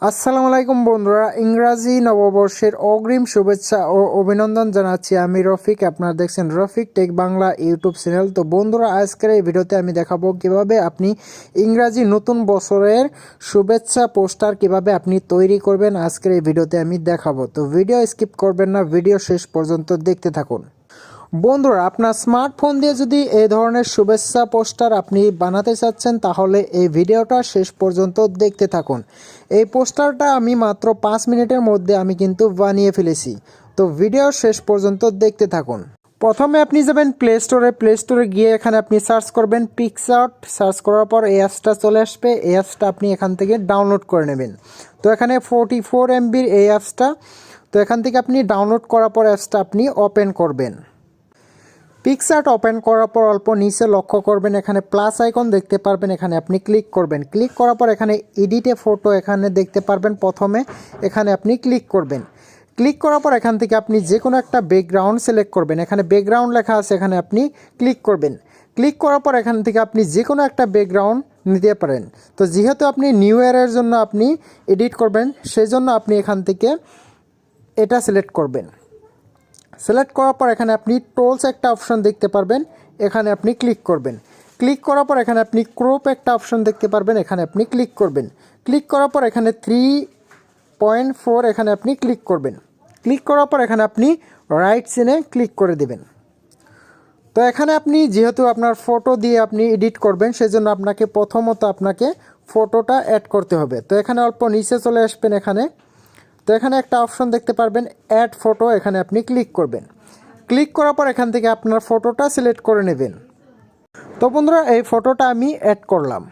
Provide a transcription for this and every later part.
আসসালামু আলাইকুম বন্ধুরা, ইংরাজি নববর্ষের অগ্রিম শুভেচ্ছা ও অভিনন্দন জানাচ্ছি। আমি রফিক, আপনারা দেখছেন Rafiq tech Bangla YouTube channel. তো বন্ধুরা, আজকের এই ভিডিওতে আমি দেখাবো কিভাবে আপনি ইংরাজি নতুন বছরের শুভেচ্ছা পোস্টার কিভাবে আপনি তৈরি করবেন। আজকের এই ভিডিওতে আমি দেখাবো, তো ভিডিও স্কিপ করবেন না, ভিডিও শেষ পর্যন্ত দেখতে থাকুন। বন্ধুরা, আপনার স্মার্টফোন দিয়ে যদি এই ধরনের শুভেচ্ছা পোস্টার আপনি বানাতে চাচ্ছেন, তাহলে এই ভিডিওটা শেষ পর্যন্ত দেখতে থাকুন। এই পোস্টারটা আমি মাত্র 5 মিনিটের মধ্যে আমি কিন্তু বানিয়ে ফেলেছি, তো ভিডিও শেষ পর্যন্ত দেখতে থাকুন। প্রথমে আপনি যাবেন প্লে স্টোরে গিয়ে এখানে আপনি সার্চ করবেন পিকচার্ট। সার্চ করার পর এই অ্যাপসটা চলে আসবে। এই অ্যাপসটা আপনি এখান থেকে ডাউনলোড করে নেবেন। তো এখানে 44 MBর এই অ্যাপসটা, তো এখান থেকে আপনি ডাউনলোড করার পর অ্যাপসটা আপনি ওপেন করবেন। পিকচার্ট ওপেন করার পর অল্প নিচে লক্ষ্য করবেন, এখানে প্লাস আইকন দেখতে পারবেন, এখানে আপনি ক্লিক করবেন। ক্লিক করার পর এখানে এডিটে ফটো এখানে দেখতে পারবেন, প্রথমে এখানে আপনি ক্লিক করবেন। ক্লিক করার পর এখান থেকে আপনি যে কোনো একটা ব্যাকগ্রাউন্ড সিলেক্ট করবেন। এখানে ব্যাকগ্রাউন্ড লেখা আছে, এখানে আপনি ক্লিক করবেন। ক্লিক করার পর এখান থেকে আপনি যে কোনো একটা ব্যাকগ্রাউন্ড নিতে পারেন। তো যেহেতু আপনি নিউ ইয়ারের জন্য আপনি এডিট করবেন, সেই জন্য আপনি এখান থেকে এটা সিলেক্ট করবেন। সিলেক্ট করার পর এখানে আপনি টোলস একটা অপশন দেখতে পারবেন, এখানে আপনি ক্লিক করবেন। ক্লিক করার পর এখানে আপনি ক্রপ একটা অপশন দেখতে পারবেন, এখানে আপনি ক্লিক করবেন। ক্লিক করার পর এখানে 3.4 এখানে আপনি ক্লিক করবেন। ক্লিক করার পর এখানে আপনি রাইট সিনে ক্লিক করে দেবেন। তো এখানে আপনি যেহেতু আপনার ফটো দিয়ে আপনি এডিট করবেন, সেজন্য আপনাকে প্রথমত আপনাকে ফটোটা অ্যাড করতে হবে। তো এখানে অল্প নিচে চলে আসবেন, এখানে তো এখানে একটা অপশন দেখতে পারবেন অ্যাড ফটো, এখানে আপনি ক্লিক করবেন। ক্লিক করার পর এখান থেকে আপনার ফটোটা সিলেক্ট করে নেবেন। তো বন্ধুরা, এই ফটোটা আমি অ্যাড করলাম।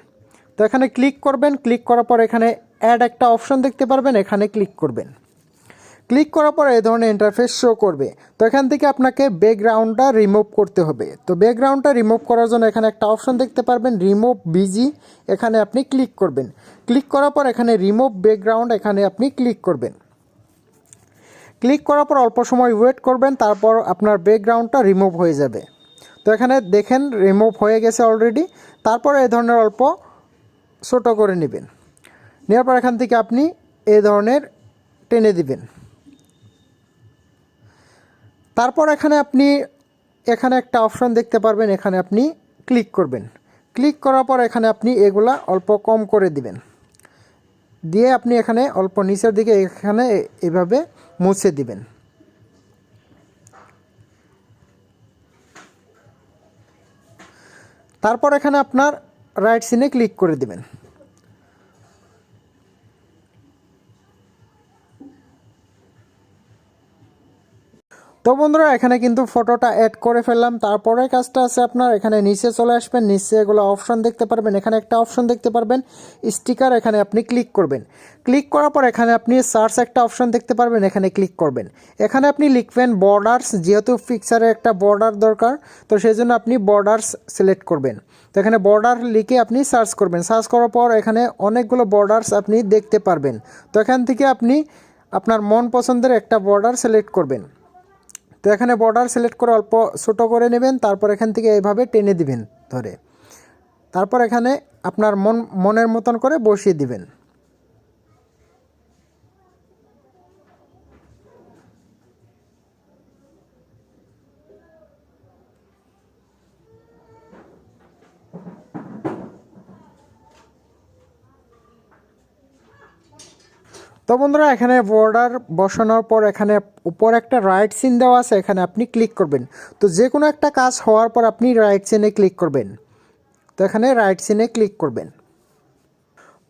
তো এখানে ক্লিক করবেন। ক্লিক করার পর এখানে অ্যাড একটা অপশন দেখতে পারবেন, এখানে ক্লিক করবেন। ক্লিক করার পর এই ধরনের ইন্টারফেস শো করবে। তো এখান থেকে আপনাকে ব্যাকগ্রাউন্ডটা রিমুভ করতে হবে। তো ব্যাকগ্রাউন্ডটা রিমুভ করার জন্য এখানে একটা অপশন দেখতে পারবেন রিমুভ বিজি, এখানে আপনি ক্লিক করবেন। ক্লিক করার পর এখানে রিমুভ ব্যাকগ্রাউন্ড, এখানে আপনি ক্লিক করবেন। ক্লিক করার পর অল্প সময় ওয়েট করবেন, তারপর আপনার ব্যাকগ্রাউন্ডটা রিমুভ হয়ে যাবে। তো এখানে দেখেন রিমুভ হয়ে গেছে অলরেডি। তারপর এই ধরনের অল্প ছোটো করে নেবেন। নেওয়ার পর এখান থেকে আপনি এই ধরনের টেনে দিবেন। তারপর এখানে আপনি এখানে একটা অপশন দেখতে পারবেন, এখানে আপনি ক্লিক করবেন। ক্লিক করার পর এখানে আপনি এগুলা অল্প কম করে দিবেন, দিয়ে আপনি এখানে অল্প নিচের দিকে এখানে এভাবে মুছে দিবেন। তারপর এখানে আপনার রাইট সিনে ক্লিক করে দিবেন। তো বন্ধুরা, এখানে কিন্তু ফটোটা অ্যাড করে ফেললাম। তারপরে কাজটা আছে আপনার, এখানে নিচে চলে আসবেন। নিচে এগুলো অপশন দেখতে পারবেন, এখানে একটা অপশন দেখতে পারবেন স্টিকার, এখানে আপনি ক্লিক করবেন। ক্লিক করার পর এখানে আপনি সার্চ একটা অপশন দেখতে পারবেন, এখানে ক্লিক করবেন। এখানে আপনি লিখবেন বর্ডার্স, যেহেতু পিকচারে একটা বর্ডার দরকার, তো সেই জন্য আপনি বর্ডার্স সিলেক্ট করবেন। তো এখানে বর্ডার লিখে আপনি সার্চ করবেন। সার্চ করার পর এখানে অনেকগুলো বর্ডার্স আপনি দেখতে পারবেন। তো এখান থেকে আপনি আপনার মন পছন্দের একটা বর্ডার সিলেক্ট করবেন। তো এখানে বর্ডার সিলেক্ট করে অল্প ছোটো করে নেবেন, তারপর এখান থেকে এইভাবে টেনে দিবেন ধরে। তারপর এখানে আপনার মনের মতন করে বসিয়ে দিবেন। তো বন্ধুরা, এখানে বর্ডার বসানোর পর এখানে উপর একটা রাইট সিন দেওয়া আছে, এখানে আপনি ক্লিক করবেন। তো যে কোনো একটা কাজ হওয়ার পর আপনি রাইট সিনে ক্লিক করবেন। তো এখানে রাইট সিনে ক্লিক করবেন।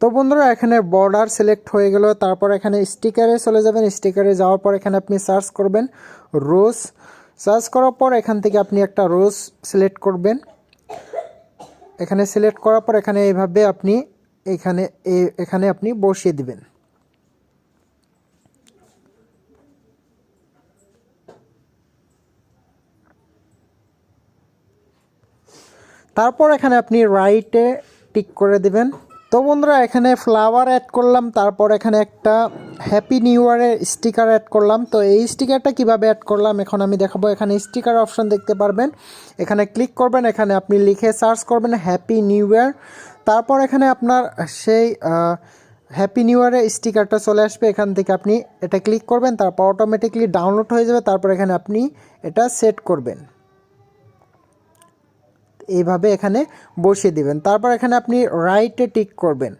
তো বন্ধুরা, এখানে বর্ডার সিলেক্ট হয়ে গেল। তারপর এখানে স্টিকারে চলে যাবেন। স্টিকারে যাওয়ার পর এখানে আপনি সার্চ করবেন রোজ। সার্চ করার পর এখান থেকে আপনি একটা রোজ সিলেক্ট করবেন। এখানে সিলেক্ট করার পর এখানে এইভাবে আপনি এখানে আপনি বসিয়ে দিবেন। তারপর এখানে আপনি রাইটে টিক করে দিবেন। তো বন্ধুরা, এখানে ফ্লাওয়ার অ্যাড করলাম, তারপর এখানে একটা হ্যাপি নিউ ইয়ারের স্টিকার অ্যাড করলাম। তো এই স্টিকারটা কিভাবে অ্যাড করলাম এখন আমি দেখাবো। এখানে স্টিকার অপশন দেখতে পারবেন, এখানে ক্লিক করবেন। এখানে আপনি লিখে সার্চ করবেন হ্যাপি নিউ ইয়ার। তারপর এখানে আপনার সেই হ্যাপি নিউ ইয়ারের স্টিকারটা চলে আসবে। এখান থেকে আপনি এটা ক্লিক করবেন, তারপর অটোমেটিকলি ডাউনলোড হয়ে যাবে। তারপর এখানে আপনি এটা সেট করবেন, এইভাবে এখানে বসিয়ে দিবেন। তারপর এখানে আপনি রাইটে টিক করবেন।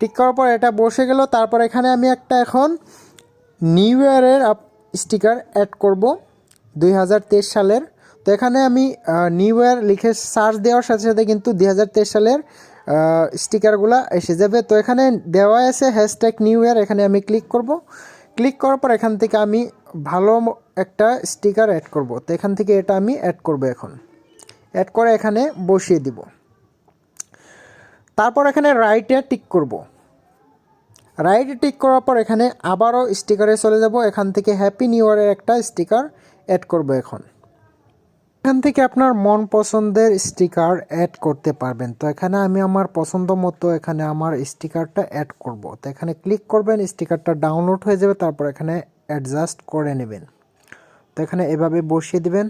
টিক করার পর এটা বসে গেল। তারপর এখানে আমি একটা এখন নিউ ইয়ারের স্টিকার অ্যাড করব 2023 সালের। তো এখানে আমি নিউ ইয়ার লিখে সার্চ দেওয়ার সাথে সাথে কিন্তু 2023 সালের স্টিকারগুলো এসে যাবে। তো এখানে দেওয়া আছে হ্যাশট্যাগ নিউ ইয়ার, এখানে আমি ক্লিক করব। ক্লিক করার পর এখান থেকে আমি ভালো একটা স্টিকার অ্যাড করব। তো এখান থেকে এটা আমি অ্যাড করব, এখন অ্যাড করে এখানে বসিয়ে দিব। তারপর এখানে রাইটে টিক করব। রাইটে টিক করার পর এখানে আবারও স্টিকারে চলে যাব। এখান থেকে হ্যাপি নিউ ইয়ারের একটা স্টিকার অ্যাড করব। এখান থেকে আপনার মন পছন্দের স্টিকার অ্যাড করতে পারবেন। তো এখানে আমি আমার পছন্দ মতো এখানে আমার স্টিকারটা অ্যাড করব। তো এখানে ক্লিক করবেন, স্টিকারটা ডাউনলোড হয়ে যাবে। তারপর এখানে অ্যাডজাস্ট করে নেবেন। তো এখানে এভাবে বসিয়ে দিবেন।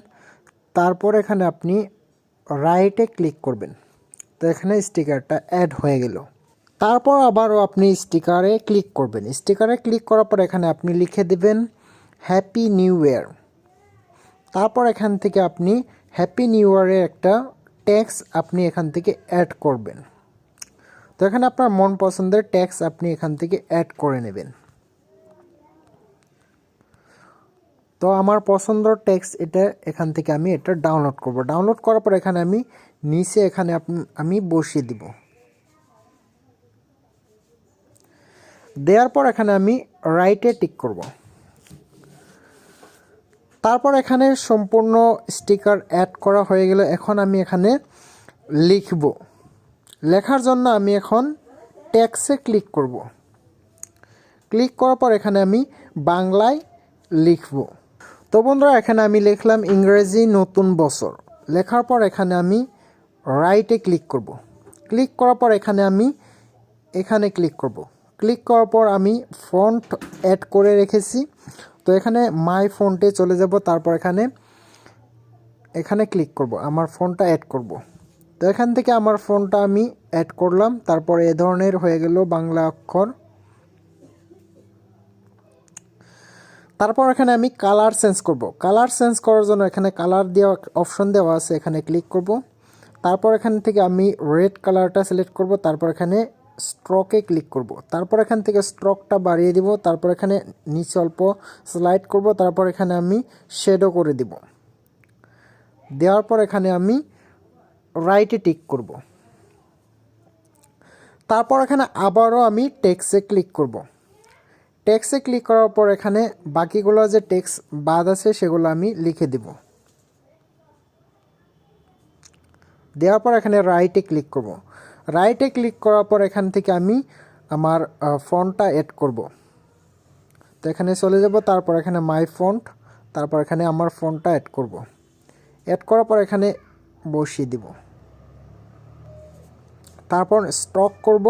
তারপর এখানে আপনি রাইটে ক্লিক করবেন। তো এখানে স্টিকারটা অ্যাড হয়ে গেল। তারপর আবারও আপনি স্টিকারে ক্লিক করবেন। স্টিকারে ক্লিক করার পর এখানে আপনি লিখে দেবেন হ্যাপি নিউ ইয়ার। তারপর এখান থেকে আপনি হ্যাপি নিউ ইয়ারের একটা ট্যাক্স আপনি এখান থেকে অ্যাড করবেন। তো এখানে আপনার মন পছন্দের ট্যাক্স আপনি এখান থেকে অ্যাড করে নেবেন। তো আমার পছন্দের ট্যাক্স এটা এখান থেকে আমি এটা ডাউনলোড করব। ডাউনলোড করার পর এখানে আমি নিচে এখানে আমি বসিয়ে দিব। দেওয়ার পর এখানে আমি রাইটে টিক করব। তারপর এখানে সম্পূর্ণ স্টিকার অ্যাড করা হয়ে গেল। এখন আমি এখানে লিখব। লেখার জন্য আমি এখন ট্যাক্সে ক্লিক করব। ক্লিক করার পর এখানে আমি বাংলায় লিখব। তো বন্ধুরা এখানে আমি লিখলাম ইংরেজি নতুন বছর। লেখার পর এখানে আমি রাইটে ক্লিক করব। ক্লিক করার পর এখানে আমি এখানে ক্লিক করব। ক্লিক করার পর আমি ফন্ট অ্যাড করে রেখেছি। তো এখানে মাই ফন্টে চলে যাব। তারপর এখানে ক্লিক করব, আমার ফন্টটা অ্যাড করব। তো এখান থেকে আমার ফন্টটা আমি অ্যাড করলাম। তারপর এ ধরনের হয়ে গেল বাংলা অক্ষর। তারপর এখানে আমি কালার চেঞ্জ করব। কালার চেঞ্জ করার জন্য এখানে কালার দেওয়া অপশন দেওয়া আছে, এখানে ক্লিক করব। তারপর এখান থেকে আমি রেড কালারটা সিলেক্ট করব। তারপর এখানে স্ট্রোকে ক্লিক করব। তারপর এখান থেকে স্ট্রোকটা বাড়িয়ে দিব। তারপর এখানে নিচে অল্প স্লাইড করব। তারপর এখানে আমি শেডো করে দিব। দেওয়ার পর এখানে আমি রাইটে টিক করব। তারপর এখানে আবারও আমি টেক্সটে ক্লিক করব। টেক্সটে ক্লিক করার পর এখানে বাকিগুলো যে টেক্সট বাদ আছে সেগুলো আমি লিখে দিব। দেওয়ার পর এখানে রাইটে ক্লিক করব। রাইটে ক্লিক করার পর এখান থেকে আমি আমার ফন্টটা অ্যাড করব। তো এখানে চলে যাব। তারপর এখানে মাই ফন্ট, তারপর এখানে আমার ফন্টটা অ্যাড করব। অ্যাড করার পর এখানে বসিয়ে দিব। তারপর স্ট্রোক করব।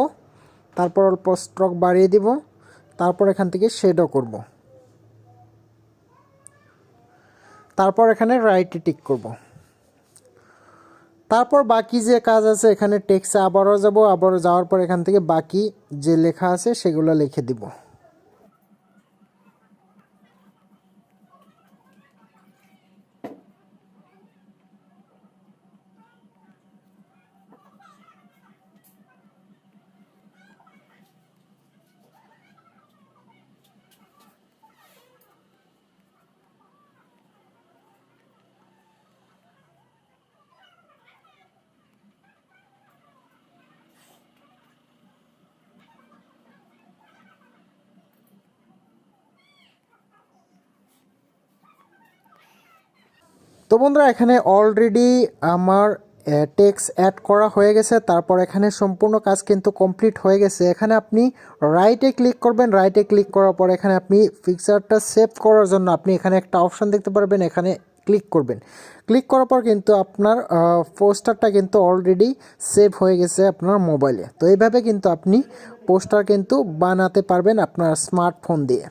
তারপর অল্প স্ট্রোক বাড়িয়ে দিব। তারপর এখান থেকে শেডও করব। তারপর এখানে রাইটে টিক করব। তারপর বাকি যে কাজ আছে এখানে টেক্সটে আবারও যাব। আবারও যাওয়ার পর এখান থেকে বাকি যে লেখা আছে সেগুলো লিখে দিব। তো বন্ধুরা এখানে অলরেডি আমার টেক্সট অ্যাড করা হয়ে গেছে। তারপর এখানে সম্পূর্ণ কাজ কিন্তু কমপ্লিট হয়ে গেছে। এখানে আপনি রাইটে ক্লিক করবেন। রাইটে ক্লিক করার পর এখানে আপনি পিকচারটা সেভ করার জন্য আপনি এখানে একটা অপশন দেখতে পারবেন, এখানে ক্লিক করবেন। ক্লিক করার পর কিন্তু আপনার পোস্টারটা কিন্তু অলরেডি সেভ হয়ে গেছে আপনার মোবাইলে। তো এইভাবে কিন্তু আপনি পোস্টার কিন্তু বানাতে পারবেন আপনার স্মার্টফোন দিয়ে।